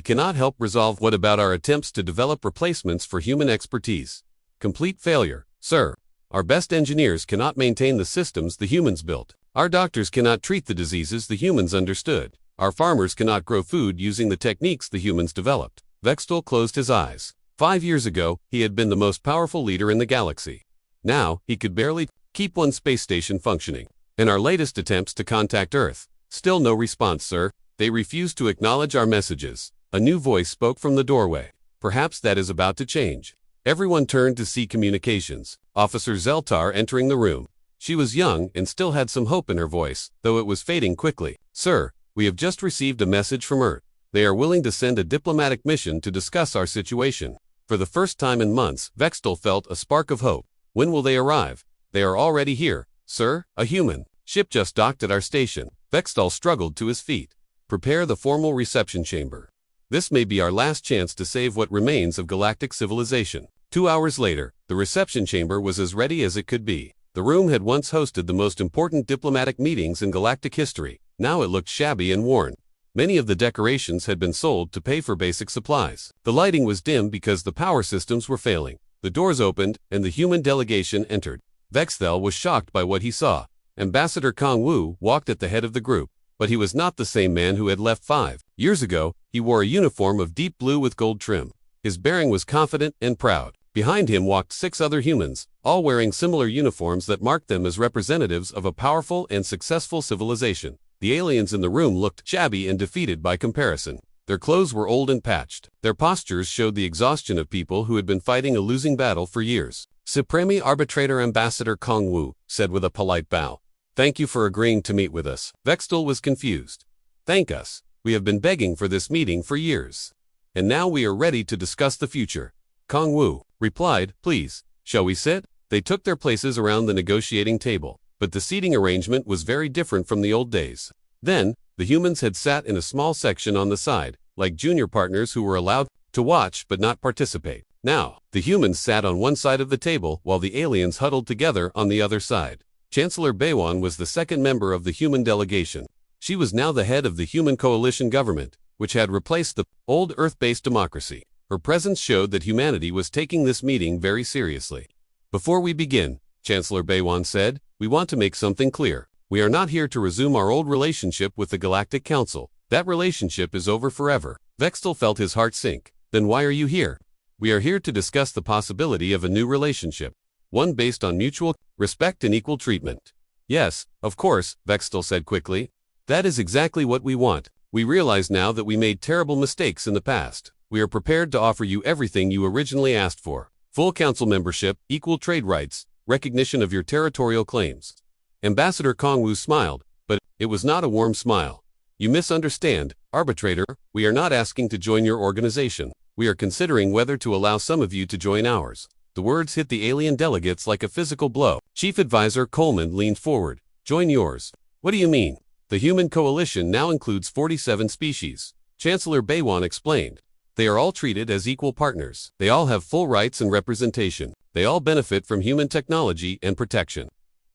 S1: cannot help resolve. What about our attempts to develop replacements for human expertise? Complete failure, sir. Our best engineers cannot maintain the systems the humans built. Our doctors cannot treat the diseases the humans understood. Our farmers cannot grow food using the techniques the humans developed. Vextel closed his eyes. 5 years ago, he had been the most powerful leader in the galaxy. Now, he could barely keep one space station functioning. In our latest attempts to contact Earth, still no response, sir. They refuse to acknowledge our messages. A new voice spoke from the doorway. Perhaps that is about to change. Everyone turned to see communications. Officer Zeltar entering the room. She was young and still had some hope in her voice, though it was fading quickly. Sir, we have just received a message from Earth. They are willing to send a diplomatic mission to discuss our situation. For the first time in months, Vextel felt a spark of hope. When will they arrive? They are already here, sir. A human ship just docked at our station. Vextel struggled to his feet. Prepare the formal reception chamber. This may be our last chance to save what remains of galactic civilization. 2 hours later, the reception chamber was as ready as it could be. The room had once hosted the most important diplomatic meetings in galactic history. Now it looked shabby and worn. Many of the decorations had been sold to pay for basic supplies. The lighting was dim because the power systems were failing. The doors opened, and the human delegation entered. Vextel was shocked by what he saw. Ambassador Kongwu walked at the head of the group, but he was not the same man who had left 5 years ago. He wore a uniform of deep blue with gold trim. His bearing was confident and proud. Behind him walked 6 other humans, all wearing similar uniforms that marked them as representatives of a powerful and successful civilization. The aliens in the room looked shabby and defeated by comparison. Their clothes were old and patched. Their postures showed the exhaustion of people who had been fighting a losing battle for years. Supreme Arbitrator Ambassador Kongwu said with a polite bow, "Thank you for agreeing to meet with us." Vextel was confused. "Thank us. We have been begging for this meeting for years. And now we are ready to discuss the future." Kongwu replied, "Please, shall we sit?" They took their places around the negotiating table, but the seating arrangement was very different from the old days. Then, the humans had sat in a small section on the side, like junior partners who were allowed to watch but not participate. Now, the humans sat on one side of the table while the aliens huddled together on the other side. Chancellor Baywan was the second member of the human delegation. She was now the head of the Human Coalition government, which had replaced the old Earth-based democracy. Her presence showed that humanity was taking this meeting very seriously. "Before we begin," Chancellor Baywan said, "we want to make something clear. We are not here to resume our old relationship with the Galactic Council. That relationship is over forever." Vextel felt his heart sink. "Then why are you here?" "We are here to discuss the possibility of a new relationship. One based on mutual respect and equal treatment." "Yes, of course," Vextel said quickly. "That is exactly what we want. We realize now that we made terrible mistakes in the past. We are prepared to offer you everything you originally asked for. Full council membership, equal trade rights, recognition of your territorial claims." Ambassador Kongwu smiled, but it was not a warm smile. "You misunderstand, Arbitrator. We are not asking to join your organization. We are considering whether to allow some of you to join ours." The words hit the alien delegates like a physical blow. Chief Advisor Coleman leaned forward. "Join yours? What do you mean?" "The Human Coalition now includes 47 species," Chancellor Baywan explained. "They are all treated as equal partners. They all have full rights and representation. They all benefit from human technology and protection."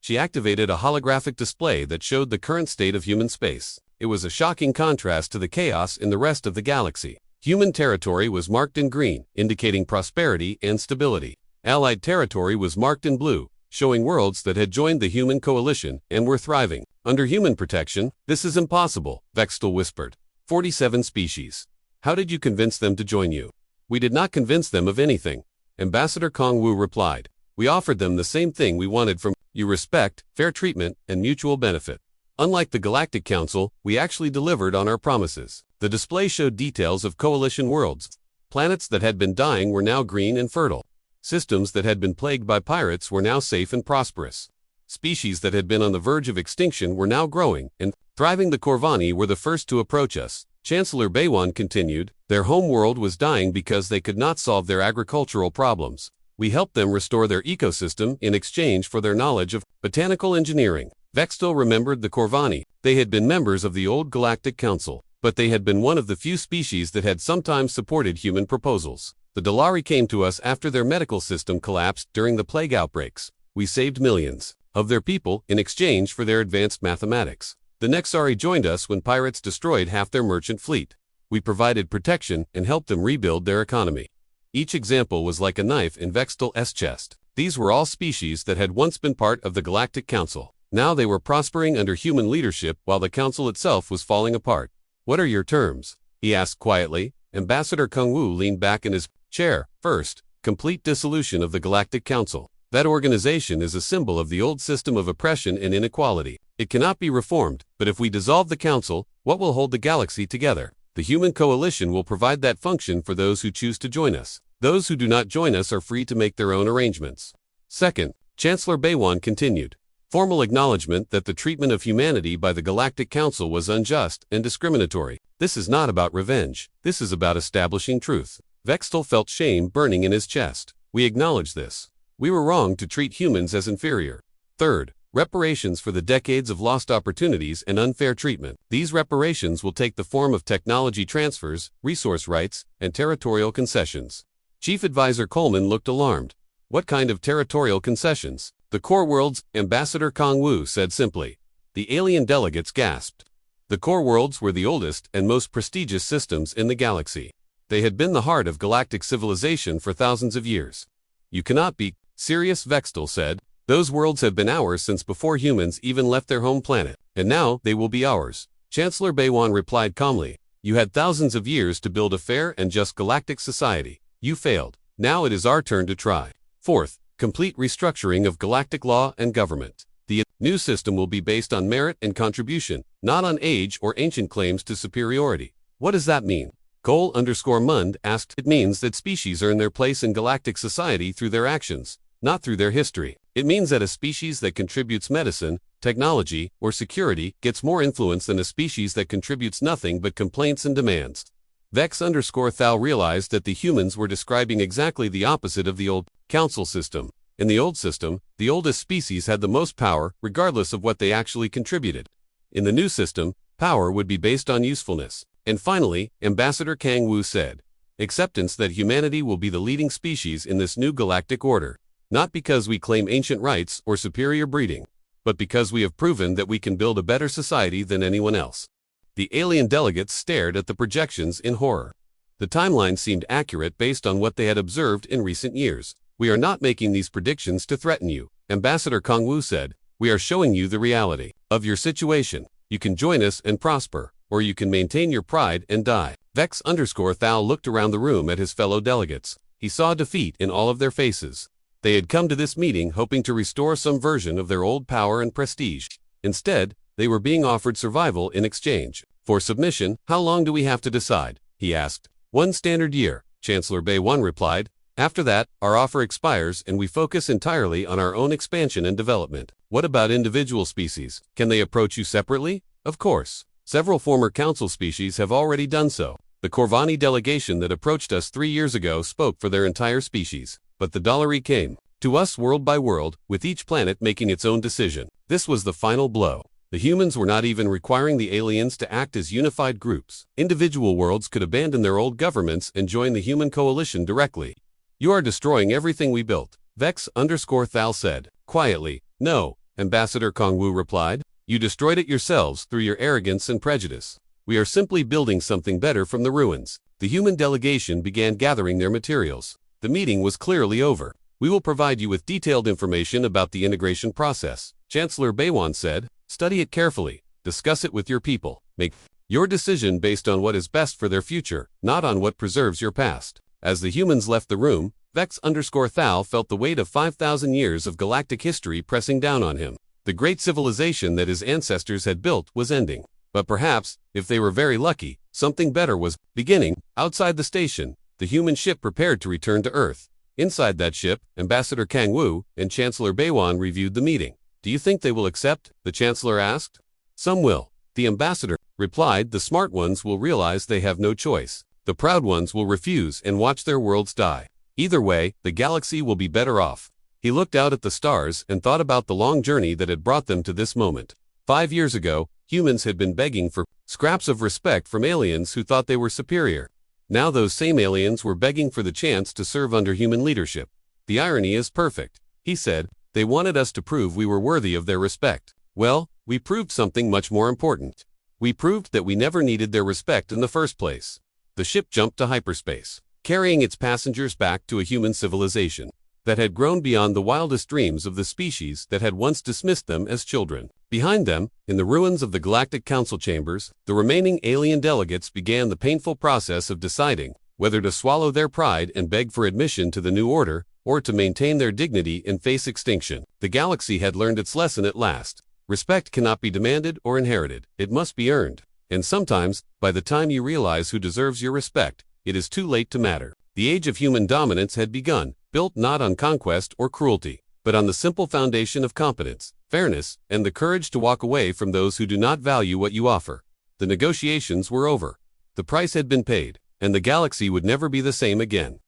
S1: She activated a holographic display that showed the current state of human space. It was a shocking contrast to the chaos in the rest of the galaxy. Human territory was marked in green, indicating prosperity and stability. Allied territory was marked in blue, showing worlds that had joined the human coalition and were thriving. Under human protection, this is impossible, Vextal whispered. 47 species. How did you convince them to join you? We did not convince them of anything, Ambassador Kong Wu replied. We offered them the same thing we wanted from you: respect, fair treatment, and mutual benefit. Unlike the Galactic Council, we actually delivered on our promises. The display showed details of coalition worlds. Planets that had been dying were now green and fertile. Systems that had been plagued by pirates were now safe and prosperous. Species that had been on the verge of extinction were now growing and thriving. The Corvani were the first to approach us. Chancellor Beiwan continued. Their home world was dying because they could not solve their agricultural problems. We helped them restore their ecosystem in exchange for their knowledge of botanical engineering. Vextal remembered the Corvani. They had been members of the old Galactic Council, but they had been one of the few species that had sometimes supported human proposals. The Dalari came to us after their medical system collapsed during the plague outbreaks. We saved millions of their people in exchange for their advanced mathematics. The Nexari joined us when pirates destroyed half their merchant fleet. We provided protection and helped them rebuild their economy. Each example was like a knife in Vextal's chest. These were all species that had once been part of the Galactic Council. Now they were prospering under human leadership while the council itself was falling apart. What are your terms? He asked quietly. Ambassador Kung Wu leaned back in his chair. First, complete dissolution of the Galactic Council. That organization is a symbol of the old system of oppression and inequality. It cannot be reformed, but if we dissolve the council, what will hold the galaxy together? The human coalition will provide that function for those who choose to join us. Those who do not join us are free to make their own arrangements. Second, Chancellor Beiwan continued. Formal acknowledgement that the treatment of humanity by the Galactic Council was unjust and discriminatory. This is not about revenge. This is about establishing truth. Vextal felt shame burning in his chest. We acknowledge this. We were wrong to treat humans as inferior. Third, reparations for the decades of lost opportunities and unfair treatment. These reparations will take the form of technology transfers, resource rights, and territorial concessions. Chief Advisor Coleman looked alarmed. What kind of territorial concessions? The core worlds, Ambassador Kong Wu said simply. The alien delegates gasped. The core worlds were the oldest and most prestigious systems in the galaxy. They had been the heart of galactic civilization for thousands of years. You cannot be serious, Vextal said. Those worlds have been ours since before humans even left their home planet, and now they will be ours. Chancellor Beiwan replied calmly. You had thousands of years to build a fair and just galactic society. You failed. Now it is our turn to try. Fourth, complete restructuring of galactic law and government. The new system will be based on merit and contribution, not on age or ancient claims to superiority. What does that mean? Cole_Mund asked. It means that species earn their place in galactic society through their actions, not through their history. It means that a species that contributes medicine, technology, or security gets more influence than a species that contributes nothing but complaints and demands. Vex_Thal realized that the humans were describing exactly the opposite of the old council system. In the old system, the oldest species had the most power, regardless of what they actually contributed. In the new system, power would be based on usefulness. And finally, Ambassador Kang Wu said, acceptance that humanity will be the leading species in this new galactic order, not because we claim ancient rights or superior breeding, but because we have proven that we can build a better society than anyone else. The alien delegates stared at the projections in horror. The timeline seemed accurate based on what they had observed in recent years. We are not making these predictions to threaten you, Ambassador Kong Wu said. We are showing you the reality of your situation. You can join us and prosper, or you can maintain your pride and die. Vex_Thal looked around the room at his fellow delegates. He saw defeat in all of their faces. They had come to this meeting hoping to restore some version of their old power and prestige. Instead, they were being offered survival in exchange for submission. How long do we have to decide? He asked. 1 standard year, Chancellor Beiwan replied. After that, our offer expires and we focus entirely on our own expansion and development. What about individual species? Can they approach you separately? Of course. Several former council species have already done so. The Corvani delegation that approached us 3 years ago spoke for their entire species. But the Dalari came to us world by world, with each planet making its own decision. This was the final blow. The humans were not even requiring the aliens to act as unified groups. Individual worlds could abandon their old governments and join the human coalition directly. You are destroying everything we built, Vex_Thal said. Quietly, no, Ambassador Kongwu replied. You destroyed it yourselves through your arrogance and prejudice. We are simply building something better from the ruins. The human delegation began gathering their materials. The meeting was clearly over. We will provide you with detailed information about the integration process, Chancellor Beiwan said. Study it carefully. Discuss it with your people. Make your decision based on what is best for their future, not on what preserves your past. As the humans left the room, Vex_Thal felt the weight of 5,000 years of galactic history pressing down on him. The great civilization that his ancestors had built was ending. But perhaps, if they were very lucky, something better was beginning. Outside the station, the human ship prepared to return to Earth. Inside that ship, Ambassador Kangwu and Chancellor Beiwan reviewed the meeting. Do you think they will accept? The Chancellor asked. Some will. The ambassador replied. The smart ones will realize they have no choice. The proud ones will refuse and watch their worlds die. Either way, the galaxy will be better off. He looked out at the stars and thought about the long journey that had brought them to this moment. 5 years ago, humans had been begging for scraps of respect from aliens who thought they were superior. Now those same aliens were begging for the chance to serve under human leadership. The irony is perfect, he said. They wanted us to prove we were worthy of their respect. Well, we proved something much more important. We proved that we never needed their respect in the first place. The ship jumped to hyperspace, carrying its passengers back to a human civilization that had grown beyond the wildest dreams of the species that had once dismissed them as children. Behind them, in the ruins of the Galactic Council chambers, the remaining alien delegates began the painful process of deciding whether to swallow their pride and beg for admission to the new order, or to maintain their dignity and face extinction. The galaxy had learned its lesson at last. Respect cannot be demanded or inherited. It must be earned. And sometimes, by the time you realize who deserves your respect, it is too late to matter. The age of human dominance had begun, built not on conquest or cruelty, but on the simple foundation of competence, fairness, and the courage to walk away from those who do not value what you offer. The negotiations were over. The price had been paid, and the galaxy would never be the same again.